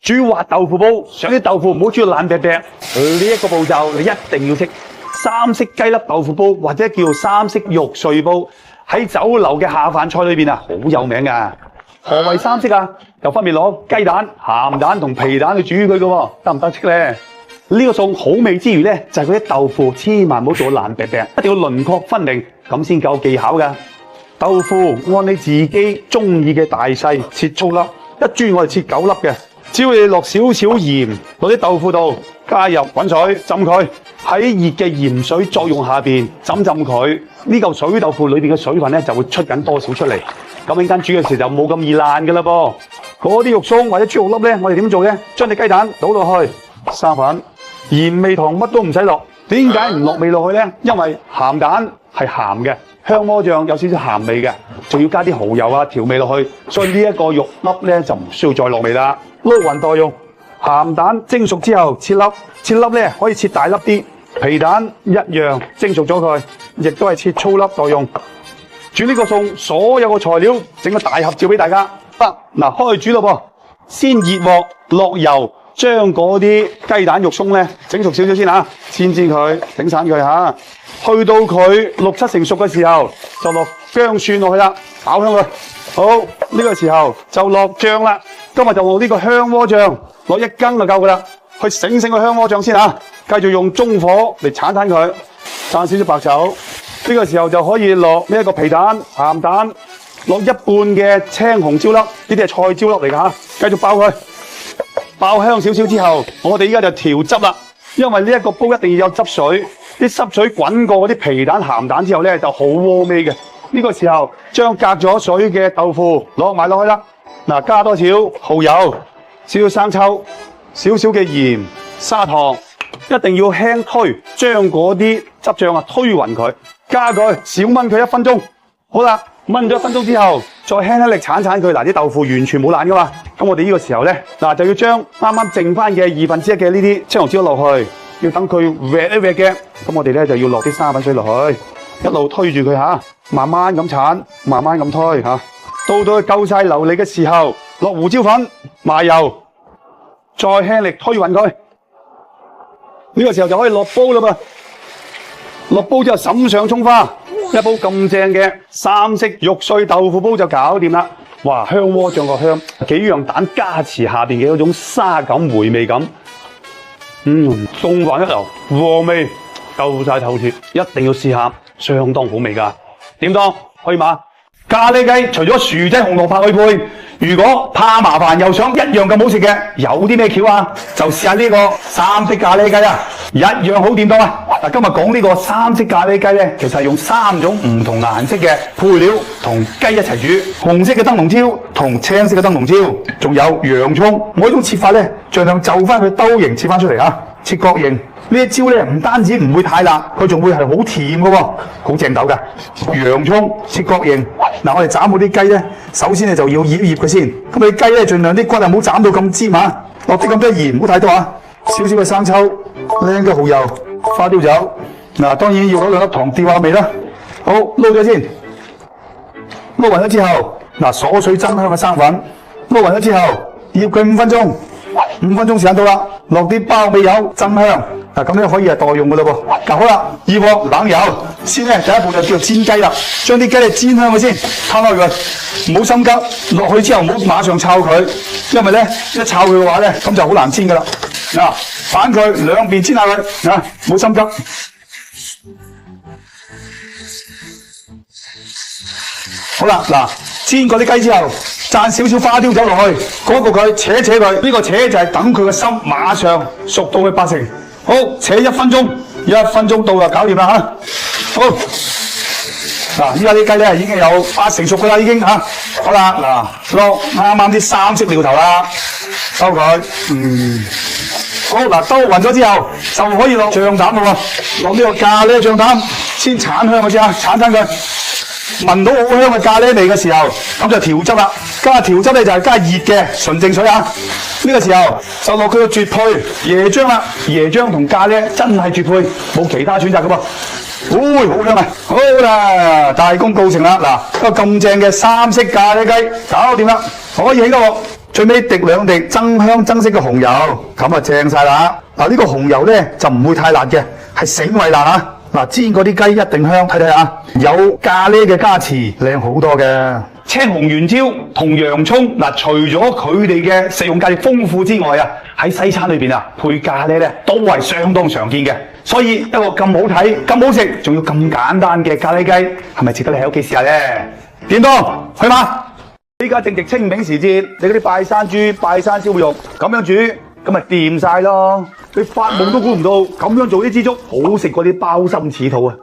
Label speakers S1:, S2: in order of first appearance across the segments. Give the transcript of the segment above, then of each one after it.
S1: 煮滑豆腐煲，想啲豆腐唔好煮到爛癟癟，呢一個步驟你一定要識。三色雞粒豆腐煲或者叫三色肉碎煲，喺酒樓嘅下飯菜裏邊啊，好有名噶。何謂三色啊？就分別攞雞蛋、鹹蛋同皮蛋去煮佢嘅，得唔得戚咧？呢個餸好味之餘咧，就係嗰啲豆腐千萬唔好做到爛癟癟，一定要輪廓分明，咁先夠技巧噶。豆腐按你自己中意嘅大細切粗粒，一磚我哋切9粒嘅。只要你落少少鹽，落啲豆腐度，加入滾水浸佢，喺熱嘅鹽水作用下邊浸佢，呢嚿水豆腐裏邊嘅水分咧就會出緊多少出嚟。咁陣間煮嘅時候就冇咁易爛噶啦噃。嗰啲肉鬆或者豬肉粒咧，我哋點做咧？將隻雞蛋倒落去，生粉、鹽味糖乜都唔使落。點解唔落味落去咧？因為鹹蛋係鹹嘅，香鍋醬有少少鹹味嘅，仲要加啲蠔油啊調味落去，所以呢一個肉粒咧就唔需要再落味啦。撈勻待用，鹹蛋蒸熟之後切粒，切粒咧可以切大粒啲，皮蛋一樣蒸熟咗佢，亦都係切粗粒待用。煮呢個餸，所有嘅材料整個大合照俾大家。得嗱，開煮咯噃，先熱鑊落油，將嗰啲雞蛋肉鬆咧整熟少少先嚇，煎佢，整散佢嚇。去到佢6、7成熟嘅時候，就落薑蒜落去啦，爆香佢。好，呢個時候就落醬啦。今日就用呢個香鍋醬，攞1羹就夠噶啦。去醒個香鍋醬先嚇，繼續用中火嚟鏟佢，散少少白酒。呢個時候就可以落呢一個皮蛋、鹹蛋，落1半嘅青紅椒粒，呢啲係菜椒粒嚟㗎嚇。繼續爆佢，爆香少少之後，我哋依家就調汁啦。因為呢一個煲一定要有汁水，啲汁水滾過嗰啲皮蛋、鹹蛋之後咧，就好和味嘅。呢個時候將隔咗水嘅豆腐落埋落去啦。嗱，加多少蠔油、少少生抽、少少嘅鹽、砂糖，一定要輕推，將嗰啲汁醬啊推勻佢，加佢少燜佢1分鐘。好啦，燜咗1分鐘之後，再輕力鏟佢。嗱，啲豆腐完全冇爛噶嘛。咁我哋呢個時候咧，嗱就要將啱啱剩翻嘅1/2嘅呢啲青紅椒落去，要等佢煨一煨嘅。咁我哋咧就要落啲生粉水落去，一路推住佢嚇，慢慢咁鏟，慢慢咁推嚇。到佢夠晒流利嘅時候，落胡椒粉、麻油，再輕力推勻佢。呢個時候就可以落煲啦噃。落煲之後灑上葱花，一煲咁正嘅三色肉碎豆腐煲就搞掂啦。哇，香鍋醬個香，幾樣蛋加持下邊嘅嗰種沙感、回味感，餸飯一流，和味，夠晒透徹，一定要試下，相當好味㗎。點當？可以嗎？咖喱雞除咗薯仔紅蘿蔔去配，如果怕麻煩又想一樣咁好食嘅，有啲咩橋啊？就試下呢個三色咖喱雞啊，一樣好掂當啊！嗱，今日講呢個三色咖喱雞咧，其實係用3種唔同顏色嘅配料同雞一齊煮，紅色嘅燈籠椒同青色嘅燈籠椒，仲有洋葱。每種切法咧，盡量就翻佢兜形切翻出嚟啊，切角形。呢一招咧唔單止唔會太辣，佢仲會係好甜嘅喎，好正斗㗎。洋葱切角形，嗱我哋斬好啲雞咧，首先咧就要醃佢先。咁你雞咧盡量啲骨啊唔好斬到咁尖嚇，落啲咁多鹽，唔好太多啊。少少嘅生抽，靚嘅蠔油，花雕酒。嗱當然要攞2粒糖調下味啦。好，撈咗先，撈勻咗之後，嗱鎖水增香嘅生粉，撈勻咗之後，醃佢5分鐘。5分鐘時間到啦，落啲包味油增香。嗱咁咧可以係代用嘅咯噃。嗱好啦，熱鑊冷油，先咧第一步就叫做煎雞啦。將啲雞咧煎香佢先，攤開佢，唔好心急。落去之後唔好馬上炒佢，因為咧一炒佢嘅話咧，咁就好難煎噶啦。嗱，反佢兩邊煎下佢，啊，唔好心急。好啦，嗱，煎過啲雞之後，灒少少花雕酒落去，焗佢，扯佢。呢個扯就係等佢個心馬上熟到去8成。好，扯1分鐘，1分鐘到就搞掂啦嚇。好，嗱，依家啲雞咧已經有8成熟噶啦，已經嚇。好啦，嗱，落啱啱啲3色料頭啦，收佢。好，嗱，兜勻咗之後，就可以落醬膽咯喎。落呢個咖喱醬膽，先鏟香佢先嚇，鏟佢。聞到好香嘅咖喱味嘅時候，咁就調汁啦。加調汁咧就係加熱嘅純淨水啊。呢個時候就落佢個絕配椰漿啦。椰漿同咖喱真係絕配，冇其他選擇嘅噃。好香啊！好啦，大功告成啦。嗱，一個咁正嘅3色咖喱雞搞掂啦，可以起個鑊最尾滴2滴增香增色嘅紅油，咁啊正晒啦。嗱，呢個紅油咧就唔會太辣嘅，係醒胃辣啊！嗱，煎嗰啲雞一定香，睇睇啊，有咖喱嘅加持，靚好多嘅。青紅元椒同洋葱，嗱，除咗佢哋嘅食用價值豐富之外啊，喺西餐裏邊啊，配咖喱咧都係相當常見嘅。所以一個咁好睇、咁好食，仲要咁簡單嘅咖喱雞，係咪值得你喺屋企試下咧？點當去嘛？依家正值清明時節，你嗰啲拜山豬、拜山燒肉咁樣煮，咁咪掂晒咯！你發夢都估唔到，咁樣做啲枝竹好食過啲鮑參翅肚啊！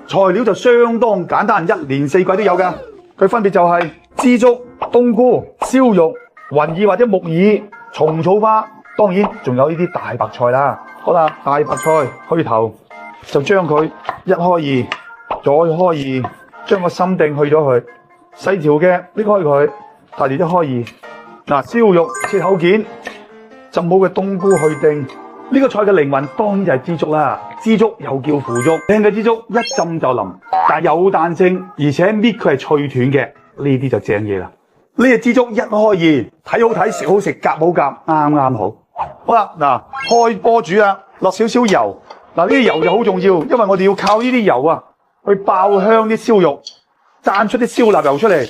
S1: 材料就相當簡單，一年4季都有噶。佢分別就係枝竹、冬菇、燒肉、雲耳或者木耳、蟲草花，當然仲有呢啲大白菜啦。好啦，大白菜去頭就將佢一開二，再開二，將個心釘去咗佢，細條嘅拎開佢，大條一開二。嗱，燒肉切口件，浸好嘅冬菇去丁。呢個菜嘅靈魂當然就係枝竹啦，枝竹又叫腐竹，靚嘅枝竹一浸就腍，但係有彈性，而且搣佢係脆斷嘅，呢啲就正嘢啦。呢隻枝竹一開二，睇好睇，食好食，夾好夾，啱啱好。好啦，嗱，開波煮啦，落少少油。嗱，呢啲油就好重要，因為我哋要靠呢啲油啊，去爆香啲燒肉，灒出啲燒臘油出嚟，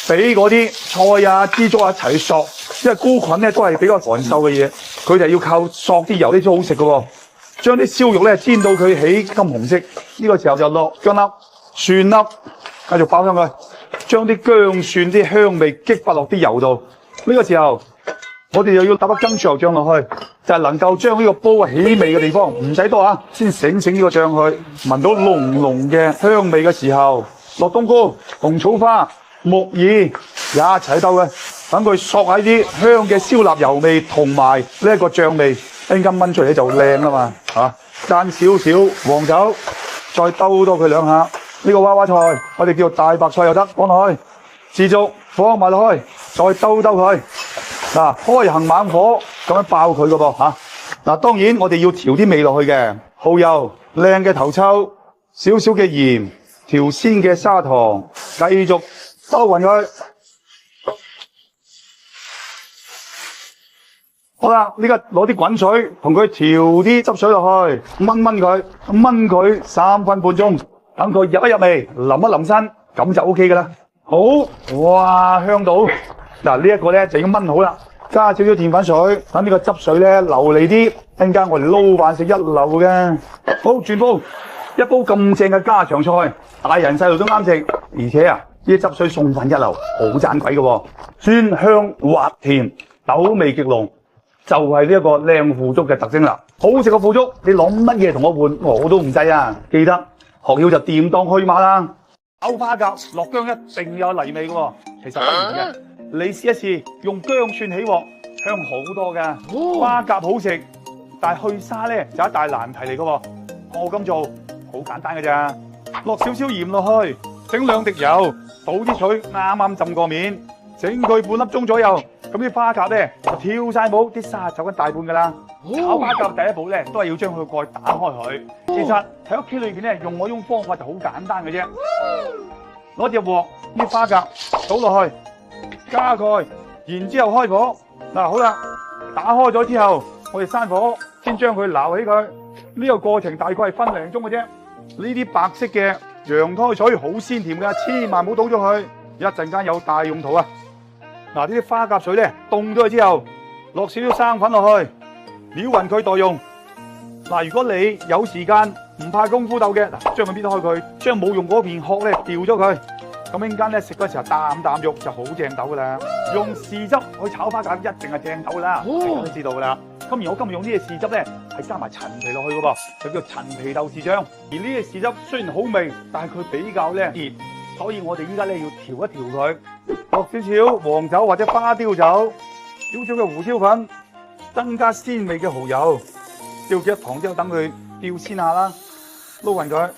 S1: 俾嗰啲菜啊、枝竹啊一齊去索。因為菇菌咧都係比較寒瘦嘅嘢，佢就要靠索啲油，呢啲好食嘅喎。將啲燒肉咧煎到佢起金紅色，呢個時候就落薑粒、蒜粒，繼續爆香佢，將啲薑蒜啲香味激發落啲油度。呢個時候我哋又要打粒珍珠油醬落去，就係能夠將呢個煲起味嘅地方唔使多啊，先醒呢個醬去，聞到濃濃嘅香味嘅時候，落冬菇、紅草花、木耳一齊兜嘅。等佢索喺啲香嘅燒臘油味同埋呢一個醬味，一陣間燜出嚟就靚啦嘛嚇！灒少少黃酒，再兜多佢2下。呢個娃娃菜我哋叫大白菜又得，放落去，枝竹放埋落去，再兜佢。嗱，開行猛火咁樣爆佢嘅噃嚇。嗱，當然我哋要調啲味落去嘅，蠔油、靚嘅頭抽、少少嘅鹽、調鮮嘅砂糖，繼續兜勻佢。好啦，呢家攞啲滾水同佢調啲汁水落去，燜佢3分半鐘，等佢入一入味，淋一淋身，咁就 OK 噶啦。好，哇，香到！嗱，呢一個咧就已經燜好啦，加少少澱粉水，等呢個汁水咧流離啲，陣間我哋撈飯食一流嘅。好，轉煲，一煲咁正嘅家常菜，大人細路都啱食，而且啊，呢啲汁水送飯一流，好盞鬼嘅喎，酸香滑甜，豆味極濃。就係呢一個靚腐竹嘅特徵啦，好食嘅腐竹，你攞乜嘢同我換，我都唔制啊！記得學曉就掂當去馬啦。炒花甲落薑一定有泥味嘅喎，其實不然嘅，你試一試用薑蒜起鑊，香好多嘅。花甲好食，但係去沙咧就一大難題嚟嘅喎。我咁做好簡單嘅咋，落少少鹽落去，整2滴油，倒啲水啱啱浸過面，整佢半粒鐘左右。咁啲花甲咧就跳晒舞，啲沙走緊大半噶啦。炒花甲第一步咧都係要將佢個蓋打開佢。其實喺屋企裏邊咧用我種方法就好簡單嘅啫。攞隻鑊，啲花甲倒落去，加蓋，然之後開火。嗱，好啦，打開咗之後，我哋閂火，先將佢撈起佢。呢個過程大概係分2鐘嘅啫。呢啲白色嘅羊胎水好鮮甜噶，千萬唔好倒咗佢，一陣間有大用途啊！嗱，呢啲花甲水咧凍咗之後，落少少生粉落去，撩勻佢待用。嗱，如果你有時間唔怕功夫鬥嘅，嗱，將佢搣開佢，將冇用嗰片殼咧掉咗佢。咁陣間咧食嗰時候啖啖肉就好正斗噶啦。用豉汁去炒花甲一定係正斗噶啦，大家都知道噶啦。而我今日用呢隻豉汁咧係加埋陳皮落去噶噃，就叫陳皮豆豉醬。而呢隻豉汁雖然好味，但係佢比較咧熱，所以我哋依家咧要調一調佢。落少少黃酒或者花雕酒，少少嘅胡椒粉，增加鮮味嘅蠔油，調幾糖之後等佢吊鮮下啦，撈勻佢，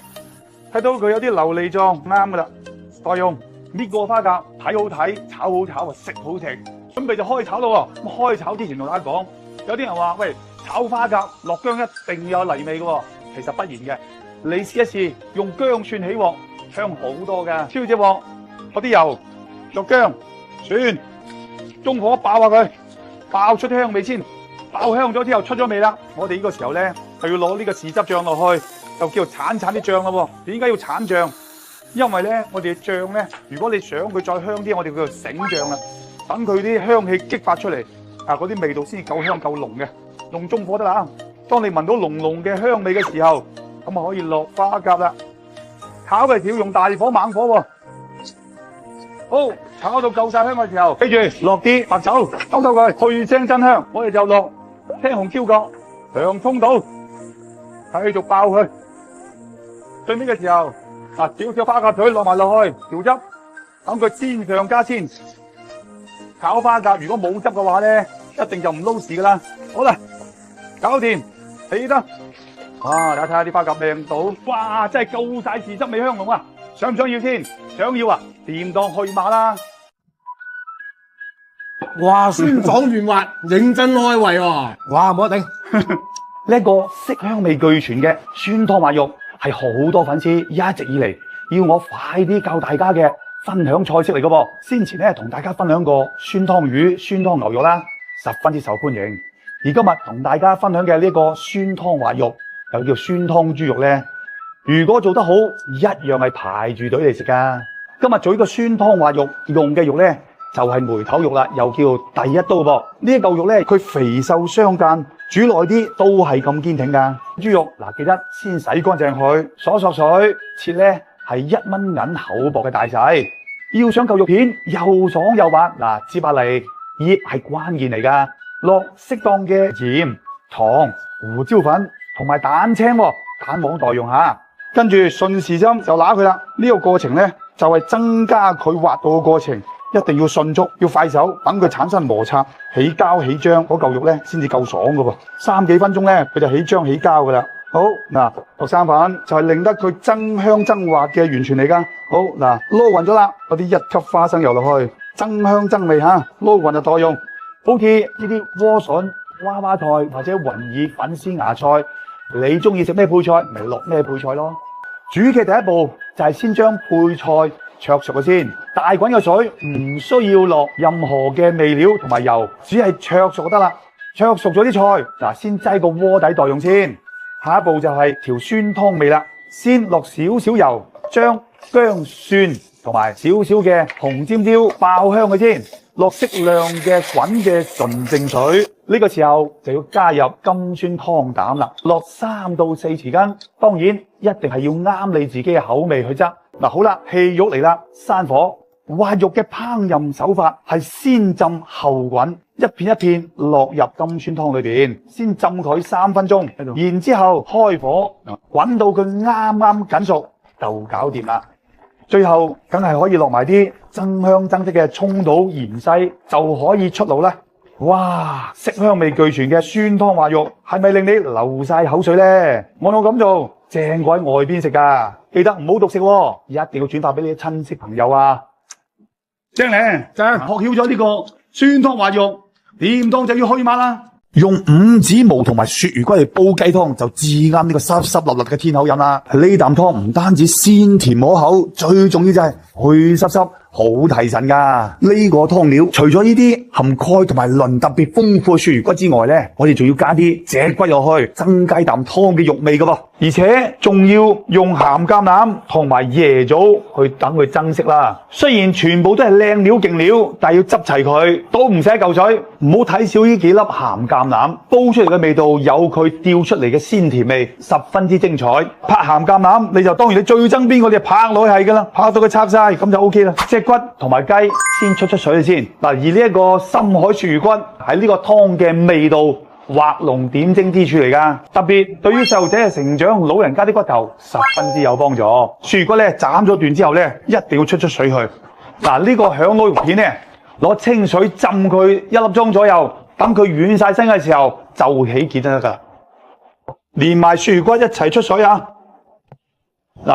S1: 睇到佢有啲琉璃狀，啱噶啦，待用。呢個花甲睇好睇，炒好炒，食好食，準備就開炒咯喎。咁開炒之前同大家講，有啲人話喂，炒花甲落薑一定有泥味嘅喎，其實不然嘅。你試一試用薑蒜起鑊，香好多㗎。燒隻鑊，落啲油。落薑、蒜、薑中火爆下佢，爆出香味先。爆香咗之後出咗味啦，我哋呢個時候咧就要攞呢個豉汁醬落去，就叫做鏟啲醬咯。點解要鏟醬？因為咧我哋嘅醬咧，如果你想佢再香啲，我哋叫做醒醬啦。等佢啲香氣激發出嚟，嗰啲味道先夠香夠濃嘅。用中火得啦。當你聞到濃濃嘅香味嘅時候，咁啊可以落花甲啦。炒嘅時要用大火猛火喎。好，炒到夠晒香嘅時候，記住落啲白酒，兜兜佢，去腥增香。我哋就落青紅椒角、洋葱度，繼續爆佢。最尾嘅時候，少少花甲腿落埋落去調汁，等佢鮮上加鮮。炒花甲如果冇汁嘅話咧，一定就唔撈事噶啦。好啦，搞掂，起得。大家睇下啲花甲靚到，哇，真係夠晒豉汁味香濃啊！想唔想要先？想要啊，掂當去馬啦！
S2: 哇，酸爽軟滑，認真開胃喎！哇，冇得頂！
S1: 呢一個色香味俱全嘅酸湯滑肉係好多粉絲一直以嚟要我快啲教大家嘅分享菜式嚟嘅噃。先前咧同大家分享過酸湯魚、酸湯牛肉啦，十分之受歡迎。而今日同大家分享嘅呢個酸湯滑肉，又叫酸湯豬肉咧，如果做得好，一樣係排住隊嚟食噶。今日做呢個酸湯滑肉用嘅肉咧，就係梅頭肉啦，又叫第一刀噃。呢一嚿肉咧，佢肥瘦相間，煮耐啲都係咁堅挺噶。豬肉記得先洗乾淨佢，鎖水，切咧係1蚊銀厚薄嘅大細。要想嚿肉片又爽又滑，接下嚟醃係關鍵嚟噶，落適當嘅鹽、糖、胡椒粉同埋蛋清，蛋黃代用下。跟住順時針就揦佢啦。呢個過程咧就係增加佢滑度嘅過程。一定要迅速，要快手，等佢產生摩擦、起膠起漿，嗰嚿肉咧先至夠爽噶噃。3幾分鐘咧，佢就起漿起膠噶啦。好落生粉就係令得佢增香增滑嘅完全嚟噶。好撈勻咗啦，嗰啲1級花生油落去，增香增味吓，撈勻就代用。好似呢啲萵筍、娃娃菜或者雲耳、粉絲芽菜，你中意食咩配菜，咪落咩配菜咯。煮嘅第一步就係先將配菜灼熟嘅先，大滾嘅水唔需要落任何嘅味料同埋油，只係灼熟就得啦。灼熟咗啲菜，先擠個鍋底代用先。下一步就係調酸湯味啦，先落少少油，將薑蒜同埋少少嘅紅尖椒爆香佢先，落適量嘅滾嘅純淨水。呢個時候就要加入金酸湯膽啦，落3到4匙羹，當然一定係要啱你自己嘅口味去執。好啦，氣肉嚟啦，閂火。滑肉嘅烹飪手法係先浸後滾，一片一片落入金酸湯裏邊，先浸佢3分鐘，然之後開火滾到佢啱啱緊熟就搞掂啦。最後梗係可以落埋啲增香增色嘅蔥到芫茜，就可以出爐啦。哇，色香味俱全嘅酸湯滑肉係咪令你流晒口水呢？我咁做正過喺外邊食噶，記得唔好獨食喎，一定要轉發俾你啲親戚朋友啊！正咧，就係學曉咗呢個酸湯滑肉，掂當就要去馬啦。用五指毛同埋鱈魚骨嚟煲雞湯，就至啱呢個濕濕立立嘅天口飲啦。呢啖湯唔單止鮮甜可口，最重要就係去濕濕，好提神噶。呢個湯料除咗呢啲含鈣同埋磷特別豐富嘅鱈魚骨之外咧，我哋仲要加啲脊骨落去，增加啖湯嘅肉味噶噃。而且仲要用鹹橄欖同埋椰棗去等佢增色啦。雖然全部都係靚料勁料，但係要執齊佢，都唔使一嚿水。唔好睇少呢幾粒鹹橄欖，煲出嚟嘅味道有佢調出嚟嘅鮮甜味，十分之精彩。拍鹹橄欖，你就當然你最憎邊個，你拍落去係噶啦，拍到佢拆晒，咁就 OK 啦。脊骨同埋雞先出水先。而呢一個深海鱈魚骨喺呢個湯嘅味道畫龍點睛之處嚟噶，特別對於細路仔嘅成長、老人家啲骨頭十分之有幫助。鱈魚骨咧斬咗段之後咧，一定要出水去。呢個響螺肉片咧，攞清水浸佢1粒鐘左右，等佢軟晒身嘅時候就起件得噶。連埋鱈魚骨一齊出水啊！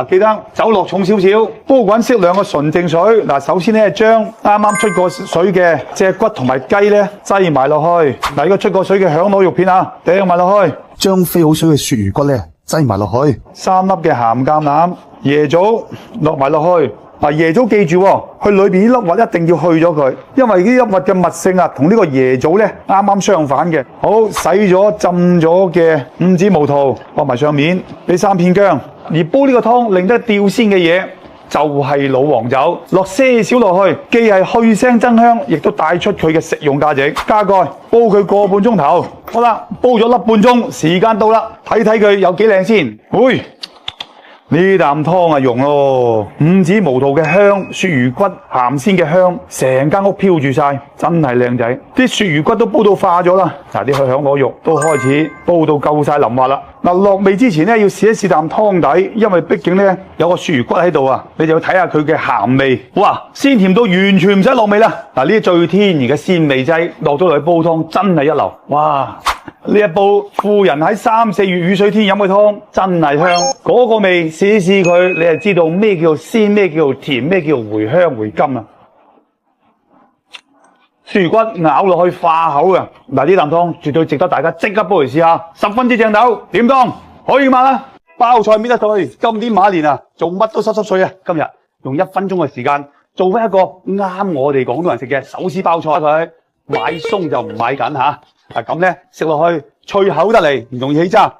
S1: 記得酒落重少少，煲滾適量嘅純淨水。首先咧將啱啱出過水嘅脊骨同埋雞咧擠埋落去。呢個出過水嘅響螺肉片啊，掟埋落去。將飛好水嘅鱈魚骨咧擠埋落去。3粒嘅鹹橄欖、椰棗落埋落去，椰棗記住喎，佢裏邊呢粒核一定要去咗佢，因為呢粒核嘅物性啊，同呢個椰棗咧啱啱相反嘅。好，洗咗浸咗嘅五指毛肚放埋上面，俾3片薑，而煲呢個湯令得吊鮮嘅嘢就係老黃酒，落些少落去，既係去腥增香，亦都帶出佢嘅食用價值。加蓋煲佢個半鐘頭，好啦，煲咗粒半鐘，時間到啦，睇睇佢有幾靚先。喂！呢啖湯啊用咯，五指毛肚嘅香，鱈魚骨鹹鮮嘅香，成間屋飄住晒，真係靚仔。啲鱈魚骨都煲到化咗啦，嗱啲響螺肉都開始煲到夠晒淋滑啦。嗱落味之前咧要試一試啖湯底，因為畢竟咧有個鱈魚骨喺度啊，你就要睇下佢嘅鹹味。哇，鮮甜到完全唔使落味啦！嗱呢啲最天然嘅鮮味劑落咗落去煲湯，真係一流。哇！呢一煲富人喺3、4月雨水天飲嘅湯真係香，嗰個味試試佢，你就知道咩叫鮮，咩叫甜，咩叫回香回甘啊！鱈魚骨咬落去化口嘅，嗱呢啖湯絕對值得大家即刻煲嚟試下，10分之正斗，點當可以嘛啦？包菜搣得碎，今年馬年啊，做乜都濕濕碎啊！今日用1分鐘嘅時間做翻一個啱我哋廣東人食嘅手撕包菜佢，買鬆就唔買緊吓。咁咧食落去脆口得嚟，唔容易起渣。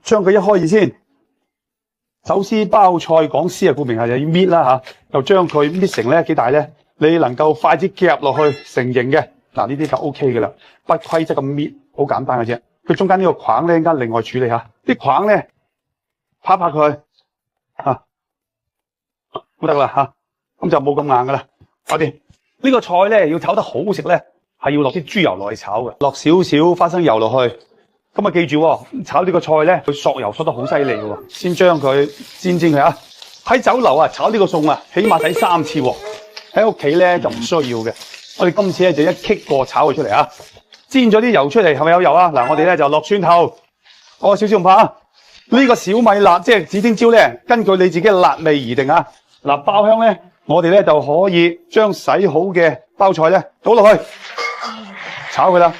S1: 將佢一開二先，手撕包菜講撕啊，顧名係就要搣啦吓，就將佢搣成咧幾大咧，你能夠筷子夾落去成形嘅，嗱呢啲就 OK 嘅啦。不規則咁搣，好簡單嘅啫。佢中間呢個框咧，陣間另外處理下。啲框咧拍拍佢吓，咁得啦吓，咁就冇咁硬噶啦。搞掂。呢個菜咧要炒得好食咧，係要落啲豬油落去炒嘅，落少少花生油落去。咁啊記住喎，炒呢個菜咧，佢索油索得好犀利嘅喎。先將佢煎佢啊！喺酒樓啊炒呢個餸啊，起碼洗3次喎。喺屋企咧就唔需要嘅。我哋今次咧就一棘過炒佢出嚟啊！煎咗啲油出嚟，係咪有油啊？嗱，我哋咧就落蒜頭，少少唔怕啊。呢個小米辣即係指天椒咧，根據你自己嘅辣味而定啊。嗱，爆香咧，我哋咧就可以將洗好嘅包菜咧倒落去。炒佢啦，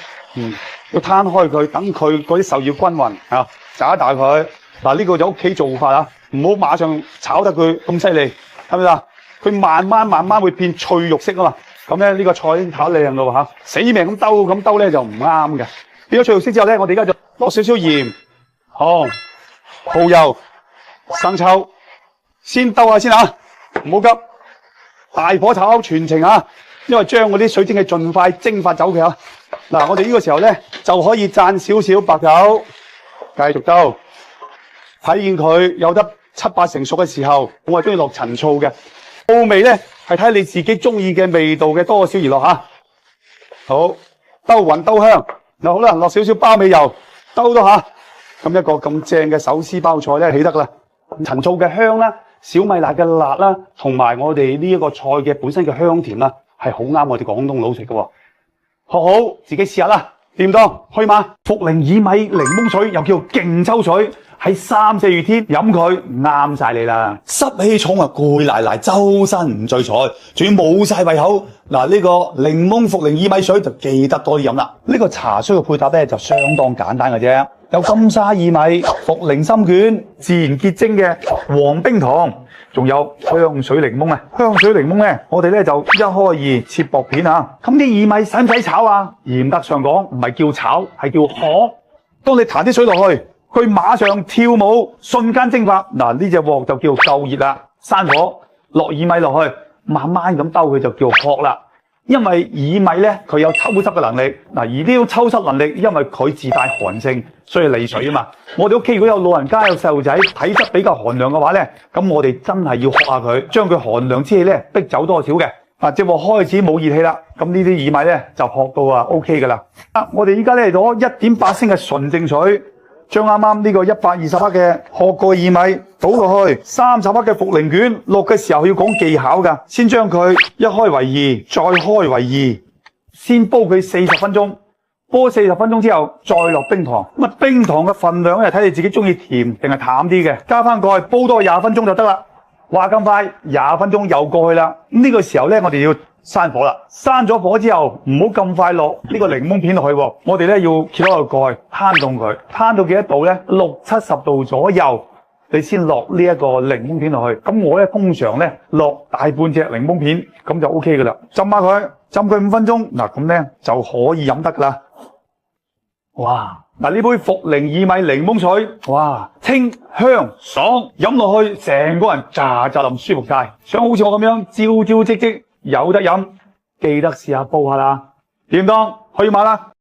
S1: 要攤開佢，等佢嗰啲受要均勻啊，炸一大佢。嗱呢個就屋企做法啊，唔好馬上炒得佢咁犀利，係咪啊？佢慢慢會變脆肉色啊嘛。咁咧呢個菜已經炒靚咯吓，死命咁兜咧就唔啱嘅。變咗脆肉色之後咧，我哋而家就落少少鹽、糖、蠔油、生抽，先兜下先啊，唔好急，大火炒全程啊。因為將嗰啲水蒸氣盡快蒸發走佢啊！嗱，我哋呢個時候咧就可以蘸少少白酒，繼續兜，睇見佢有得7、8成熟嘅時候，我係中意落陳醋嘅。醋味咧係睇你自己中意嘅味道嘅多少而落嚇。好，兜勻兜香，嗱好啦，落少少包尾油，兜多下，咁一個咁正嘅手撕包菜咧起得啦。陳醋嘅香啦，小米辣嘅辣啦，同埋我哋呢一個菜嘅本身嘅香甜啦。係好啱我哋廣東佬食嘅喎，學好自己試下啦，掂當去嘛？茯苓薏米檸檬水又叫勁抽水，喺3、4月天飲佢啱晒你啦。濕氣重啊，攰賴賴，周身唔聚財，仲要冇晒胃口。嗱，呢個檸檬茯苓薏米水就記得多啲飲啦。呢個茶水嘅配搭咧就相當簡單嘅啫，有金沙薏米、茯苓心卷、自然結晶嘅黃冰糖。仲有香水檸檬啊！香水檸檬咧，我哋咧就一開二切薄片啊！咁啲薏米使唔使炒啊？嚴格上講，唔係叫炒，係叫殼。當你彈啲水落去，佢馬上跳舞，瞬間蒸發。嗱，呢隻鑊就叫夠熱啦，閂火，落薏米落去，慢慢咁兜佢就叫殼啦。因為薏米咧，佢有抽濕嘅能力。嗱，而呢種抽濕能力，因為佢自帶寒性，所以利水啊嘛。我哋屋企如果有老人家有細路仔，體質比較寒涼嘅話咧，咁我哋真係要學下佢，將佢寒涼之氣咧逼走多少嘅。隻鑊開始冇熱氣啦，咁呢啲薏米咧就學到OK 噶啦。我哋依家咧攞1.8升嘅純淨水，將啱啱呢個120克嘅學過薏米倒落去，30克嘅茯苓卷，落嘅時候要講技巧噶，先將佢一開為二，再開為二，先煲佢40分鐘，煲40分鐘之後再落冰糖。咁啊，冰糖嘅份量咧睇你自己中意甜定係淡啲嘅，加翻蓋煲多20分鐘就得啦。話咁快，20分鐘又過去啦。呢個時候咧，我哋要閂火啦。閂咗火之後，唔好咁快落呢個檸檬片落去喎。我哋咧要揭開個蓋，攤凍佢，攤到幾多度咧？60、70度左右。你先落呢一個檸檬片落去。咁我咧通常咧落大半隻檸檬片，咁就 OK 噶啦。浸下佢，浸佢5分鐘，嗱咁咧就可以飲得噶啦。哇！嗱呢杯茯苓薏米檸檬水，哇，清香爽，飲落去成個人喳喳淋舒服晒。想好似我咁樣朝朝夕夕有得飲，記得試下煲下啦。點當去買啦！